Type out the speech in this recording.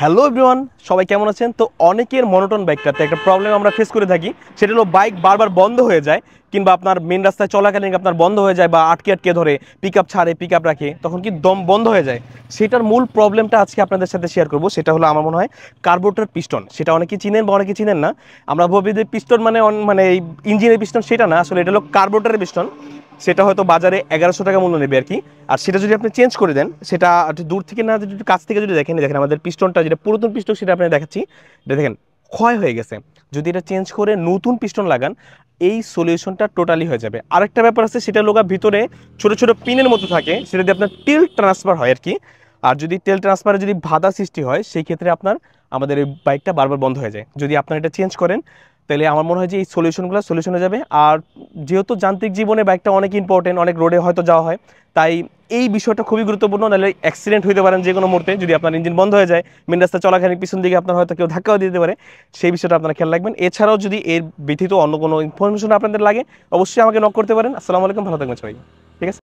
Hello everyone, সবাই কেমন আছেন? তো অনেকের মনোটোন বাইকটাতে একটা প্রবলেম আমরা ফেস করে থাকি, সেটা হলো বাইক বারবার বন্ধ হয়ে যায়, কিংবা আপনার মেন রাস্তায় চলাকালীন আপনার বন্ধ হয়ে যায় বা আটকে আটকে ধরে, পিক আপ ছাড়ে, পিক আপ রাখে, তখন কি দম বন্ধ হয়ে যায়। সেটার মূল প্রবলেমটা আজকে আপনাদের সাথে শেয়ার করবো। সেটা হলো আমার মনে হয় কার্বোরেটর পিস্টন। সেটা অনেকেই চিনেন বা অনেকে চিনেন না। আমরা ভাবি যে পিস্টন মানে মানে এই ইঞ্জিনের পিস্টন, সেটা না, আসলে এটা হলো কার্বোরেটরের পিস্টন। সেটা হয়তো বাজারে 1100 টাকা মূল্য নেবে আর কি। আর সেটা যদি আপনি চেঞ্জ করে দেন, সেটা একটু দূর থেকে না, যদি একটু কাছ থেকে যদি দেখেন, দেখেন আমাদের পিস্টনটা যেটা পুরাতন পিস্টন, সেটা আপনি দেখাচ্ছি, এটা দেখেন ক্ষয় হয়ে গেছে। যদি এটা চেঞ্জ করে নতুন পিস্টন লাগান, এই সলিউশনটা টোটালি হয়ে যাবে। আরেকটা ব্যাপার আছে, সেটা লোক ভিতরে ছোট ছোট পিনের মতো থাকে, সেটা দিয়ে আপনার তেল ট্রান্সফার হয় আর কি। আর যদি তেল ট্রান্সফারে যদি বাধা সৃষ্টি হয়, সেই ক্ষেত্রে আপনার আমাদের এই বাইকটা বারবার বন্ধ হয়ে যায়। যদি আপনার এটা চেঞ্জ করেন, তাহলে আমার মনে হয় যে এই সলিউশনগুলো সলিউশন হয়ে যাবে। আর যেহেতু যান্ত্রিক জীবনে বাইকটা অনেক ইম্পর্টেন্ট, অনেক রোডে হয়তো যাওয়া হয়, তাই এই বিষয়টা খুবই গুরুত্বপূর্ণ। নাহলে অ্যাক্সিডেন্ট হতে পারেন যে কোনো মুহূর্তে, যদি আপনার ইঞ্জিন বন্ধ হয়ে যায়, মেন রাস্তা চলাকালীন পিছন দিকে আপনার হয়তো কেউ ধাক্কাও দিতে পারে। সেই বিষয়টা আপনারা খেয়াল রাখবেন। এছাড়াও যদি এর ব্যতীত অন্য কোনো ইনফরমেশন আপনাদের লাগে, অবশ্যই আমাকে নক করতে পারেন। আসসালামু আলাইকুম, ভালো থাকবেন সবাই। ঠিক আছে।